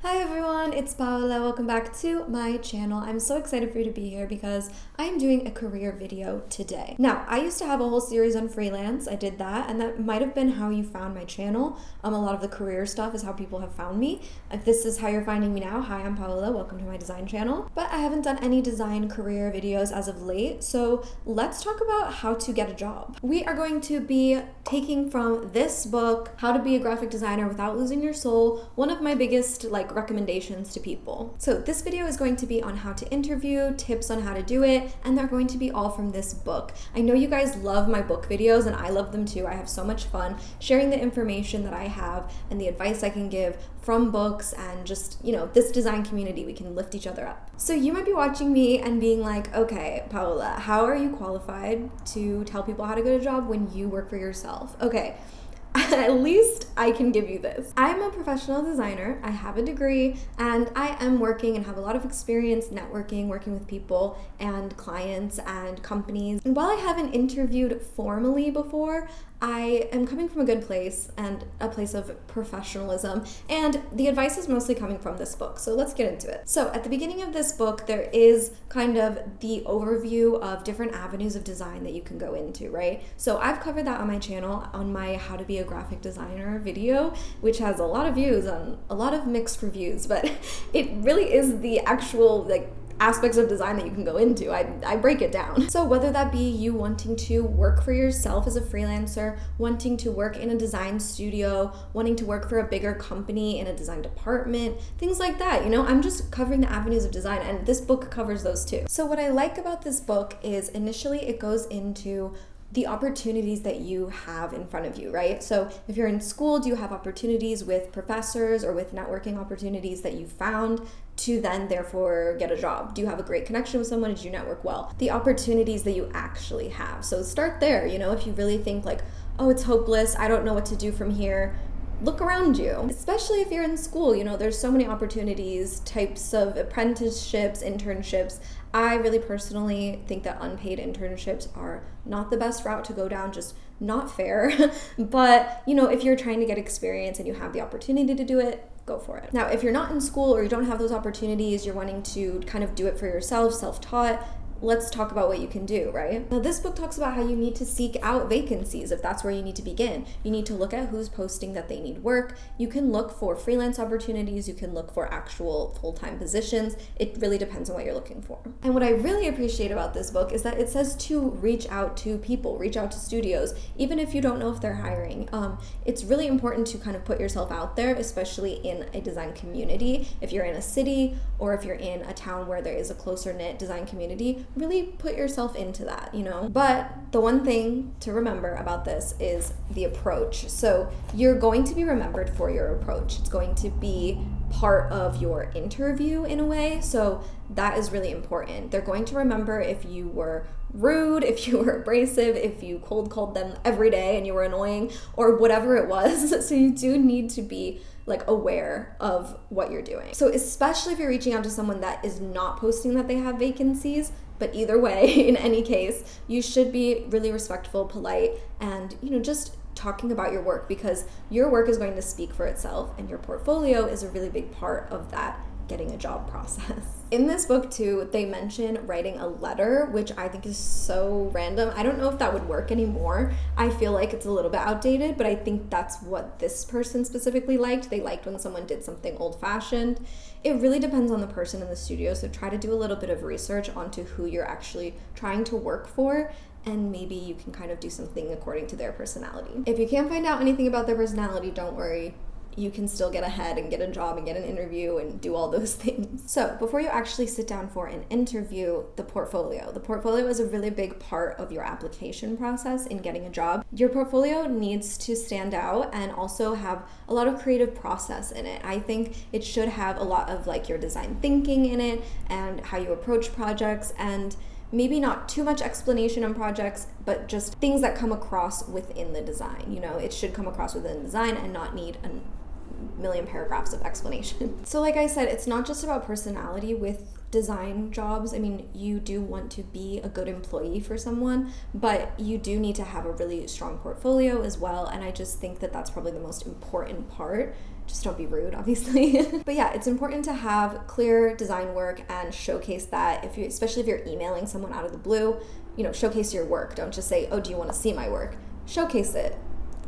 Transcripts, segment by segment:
Hi everyone, it's Paola. Welcome back to my channel. I'm so excited for you to be here because I'm doing a career video today. Now, I used to have a whole series on freelance. I did that, and that might have been how you found my channel. A lot of the career stuff is how people have found me. If this is how you're finding me now, hi, I'm Paola. Welcome to my design channel. But I haven't done any design career videos as of late, so let's talk about how to get a job. We are going to be taking from this book, How to Be a Graphic Designer Without Losing Your Soul, one of my biggest recommendations to people. So this video is going to be on how to interview, tips on how to do it, and they're going to be all from this book. I know you guys love my book videos and I love them too. I have so much fun sharing the information that I have and the advice I can give from books and just, this design community, we can lift each other up. So you might be watching me and being like, okay, Paola, how are you qualified to tell people how to get a job when you work for yourself? Okay. At least I can give you this. I'm a professional designer, I have a degree, and I am working and have a lot of experience networking, working with people and clients and companies. And while I haven't interviewed formally before, I am coming from a good place and a place of professionalism, and the advice is mostly coming from this book. So let's get into it. So at the beginning of this book, there is kind of the overview of different avenues of design that you can go into, right? So I've covered that on my channel, on my How to Be a Graphic Designer video, which has a lot of views and a lot of mixed reviews, but it really is the actual aspects of design that you can go into. I break it down. So whether that be you wanting to work for yourself as a freelancer, wanting to work in a design studio, wanting to work for a bigger company in a design department, things like that, I'm just covering the avenues of design, and this book covers those too. So what I like about this book is initially it goes into the opportunities that you have in front of you, right? So if you're in school, do you have opportunities with professors or with networking opportunities that you found to then therefore get a job? Do you have a great connection with someone? Did you network well? The opportunities that you actually have. So start there, if you really think oh, it's hopeless, I don't know what to do from here, look around you. Especially if you're in school, there's so many opportunities, types of apprenticeships, internships. I really personally think that unpaid internships are not the best route to go down, just not fair. But, if you're trying to get experience and you have the opportunity to do it, go for it. Now, if you're not in school or you don't have those opportunities, you're wanting to kind of do it for yourself, self-taught, let's talk about what you can do, right? Now, this book talks about how you need to seek out vacancies if that's where you need to begin. You need to look at who's posting that they need work. You can look for freelance opportunities. You can look for actual full-time positions. It really depends on what you're looking for. And what I really appreciate about this book is that it says to reach out to people, reach out to studios, even if you don't know if they're hiring. It's really important to kind of put yourself out there, especially in a design community. If you're in a city or if you're in a town where there is a closer knit design community, really put yourself into that, But the one thing to remember about this is the approach. So you're going to be remembered for your approach. It's going to be part of your interview in a way. So that is really important. They're going to remember if you were rude, if you were abrasive, if you cold called them every day and you were annoying, or whatever it was. So you do need to be aware of what you're doing. So especially if you're reaching out to someone that is not posting that they have vacancies, but either way, in any case, you should be really respectful, polite, and, just talking about your work, because your work is going to speak for itself and your portfolio is a really big part of that getting a job process. In this book too, they mention writing a letter, which I think is so random. I don't know if that would work anymore. I feel like it's a little bit outdated, but I think that's what this person specifically liked. They liked when someone did something old-fashioned. It really depends on the person in the studio, so try to do a little bit of research onto who you're actually trying to work for, and maybe you can kind of do something according to their personality. If you can't find out anything about their personality, don't worry. You can still get ahead and get a job and get an interview and do all those things. So before you actually sit down for an interview, the portfolio. The portfolio is a really big part of your application process in getting a job. Your portfolio needs to stand out and also have a lot of creative process in it. I think it should have a lot of your design thinking in it and how you approach projects, and maybe not too much explanation on projects, but just things that come across within the design. It should come across within the design and not need a million paragraphs of explanation. So like I said, it's not just about personality with design jobs. I mean, you do want to be a good employee for someone, but you do need to have a really strong portfolio as well. And I just think that that's probably the most important part Just don't be rude, obviously. But yeah, it's important to have clear design work and showcase that, especially if you're emailing someone out of the blue, showcase your work. Don't just say, oh, do you want to see my work? Showcase it.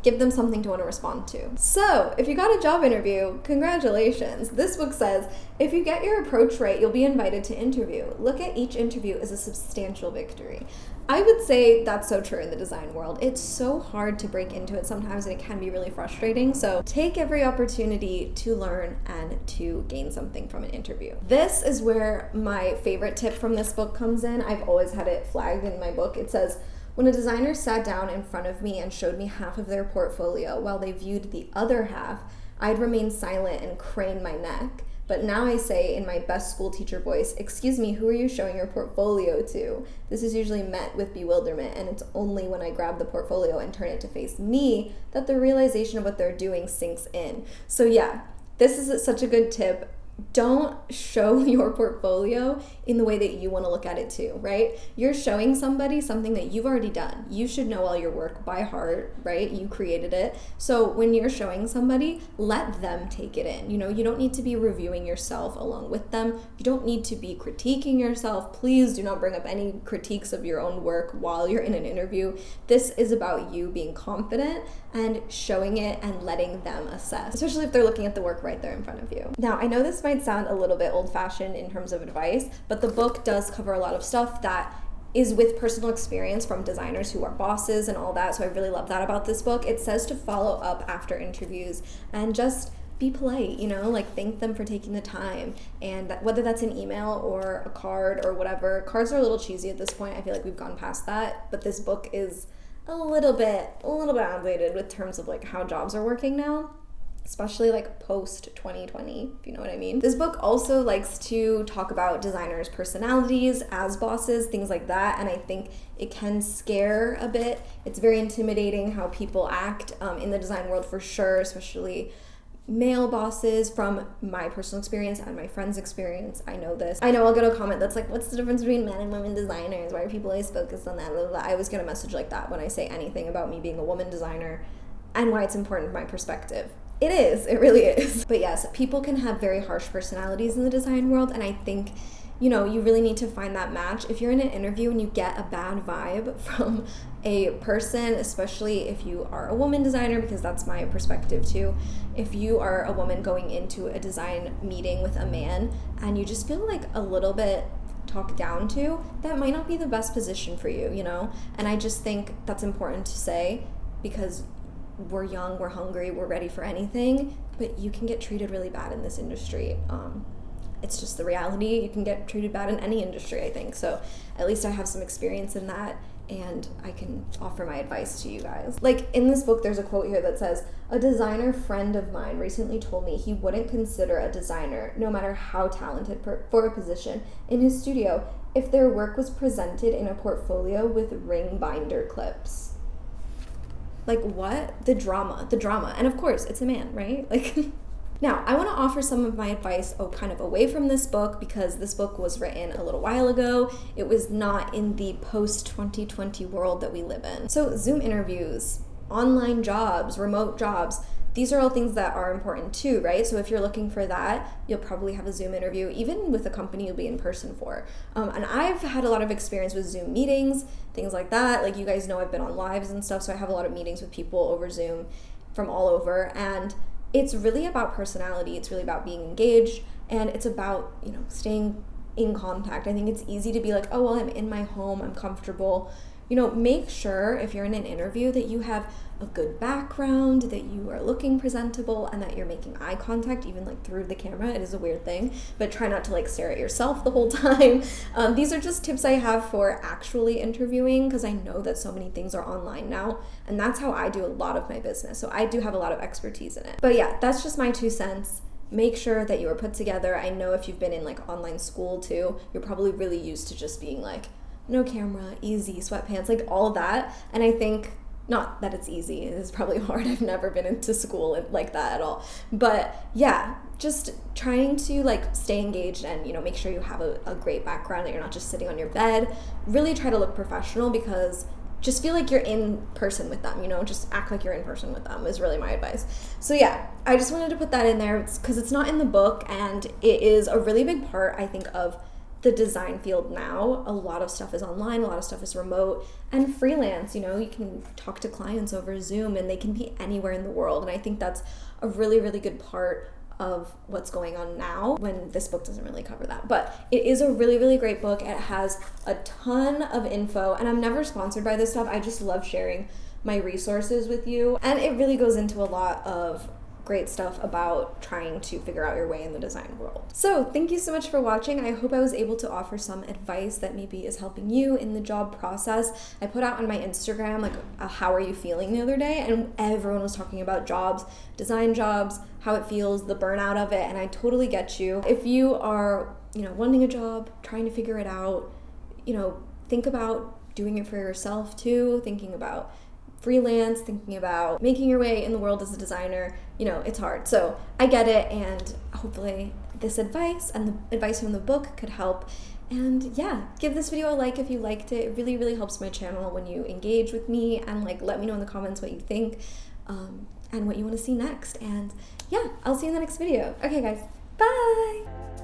Give them something to want to respond to. So, if you got a job interview, congratulations. This book says, if you get your approach right, you'll be invited to interview. Look at each interview as a substantial victory. I would say that's so true in the design world. It's so hard to break into it sometimes, and it can be really frustrating. So take every opportunity to learn and to gain something from an interview. This is where my favorite tip from this book comes in. I've always had it flagged in my book. It says, when a designer sat down in front of me and showed me half of their portfolio while they viewed the other half, I'd remain silent and crane my neck. But now I say in my best school teacher voice, excuse me, who are you showing your portfolio to? This is usually met with bewilderment, and it's only when I grab the portfolio and turn it to face me that the realization of what they're doing sinks in. So yeah, this is such a good tip. Don't show your portfolio in the way that you want to look at it too, right? You're showing somebody something that you've already done. You should know all your work by heart, right? You created it. So when you're showing somebody, let them take it in. You don't need to be reviewing yourself along with them. You don't need to be critiquing yourself. Please do not bring up any critiques of your own work while you're in an interview. This is about you being confident and showing it and letting them assess, especially if they're looking at the work right there in front of you. Now, I know this might sound a little bit old-fashioned in terms of advice, but the book does cover a lot of stuff that is with personal experience from designers who are bosses and all that, so I really love that about this book. It says to follow up after interviews and just be polite, thank them for taking the time, and whether that's an email or a card or whatever. Cards are a little cheesy at this point. I feel like we've gone past that, but this book is a little bit outdated with terms of how jobs are working now, especially post 2020, if you know what I mean. This book also likes to talk about designers' personalities as bosses, things like that, and I think it can scare a bit. It's very intimidating how people act in the design world for sure, especially male bosses. From my personal experience and my friend's experience, I know this. I know I'll get a comment that's like, what's the difference between men and women designers? Why are people always focused on that? Blah, blah, blah. I always get a message like that when I say anything about me being a woman designer and why it's important from my perspective. It really is. But yes, people can have very harsh personalities in the design world, and I think you really need to find that match. If you're in an interview and you get a bad vibe from a person, especially if you are a woman designer, because that's my perspective too. If you are a woman going into a design meeting with a man and you just feel a little bit talked down to, that might not be the best position for you, And I just think that's important to say, because we're young, we're hungry, we're ready for anything, but you can get treated really bad in this industry. It's just the reality. You can get treated bad in any industry, I think. So at least I have some experience in that, and I can offer my advice to you guys. In this book, there's a quote here that says, a designer friend of mine recently told me he wouldn't consider a designer, no matter how talented for a position, in his studio if their work was presented in a portfolio with ring binder clips. What? The drama. And of course, it's a man, right? Now, I want to offer some of my advice kind of away from this book, because this book was written a little while ago. It was not in the post-2020 world that we live in. So Zoom interviews, online jobs, remote jobs, these are all things that are important too, right? So if you're looking for that, you'll probably have a Zoom interview, even with a company you'll be in person for. And I've had a lot of experience with Zoom meetings, things like that. You guys know, I've been on lives and stuff, so I have a lot of meetings with people over Zoom from all over. And it's really about personality. It's really about being engaged, and it's about, staying in contact. I think it's easy to be like, oh, well, I'm in my home, I'm comfortable. Make sure if you're in an interview that you have a good background, that you are looking presentable, and that you're making eye contact, even through the camera. It is a weird thing, but try not to stare at yourself the whole time. These are just tips I have for actually interviewing, because I know that so many things are online now, and that's how I do a lot of my business. So I do have a lot of expertise in it. But yeah, that's just my 2 cents. Make sure that you are put together. I know if you've been in online school too, you're probably really used to just being no camera, easy, sweatpants, all of that. And I think, not that it's easy, it is probably hard. I've never been into school like that at all. But yeah, just trying to stay engaged and, make sure you have a great background, that you're not just sitting on your bed. Really try to look professional, because just feel like you're in person with them, you know, just act like you're in person with them is really my advice. So yeah, I just wanted to put that in there because it's not in the book, and it is a really big part, I think, of the design field now. A lot of stuff is online, a lot of stuff is remote and freelance. You know, you can talk to clients over Zoom and they can be anywhere in the world. And I think that's a really, really good part of what's going on now, when this book doesn't really cover that. But it is a really, really great book. It has a ton of info, and I'm never sponsored by this stuff. I just love sharing my resources with you. And it really goes into a lot of great stuff about trying to figure out your way in the design world. So thank you so much for watching. I hope I was able to offer some advice that maybe is helping you in the job process. I put out on my Instagram like a how are you feeling the other day, and everyone was talking about jobs, design jobs, how it feels, the burnout of it, and I totally get you. If you are, you know, wanting a job, trying to figure it out, you know, think about doing it for yourself too, thinking about freelance, thinking about making your way in the world as a designer. You know, it's hard. So I get it, and hopefully this advice and the advice from the book could help. And yeah, give this video a like if you liked it. It really, really helps my channel when you engage with me and like let me know in the comments what you think and what you want to see next. And yeah, I'll see you in the next video. Okay guys, bye!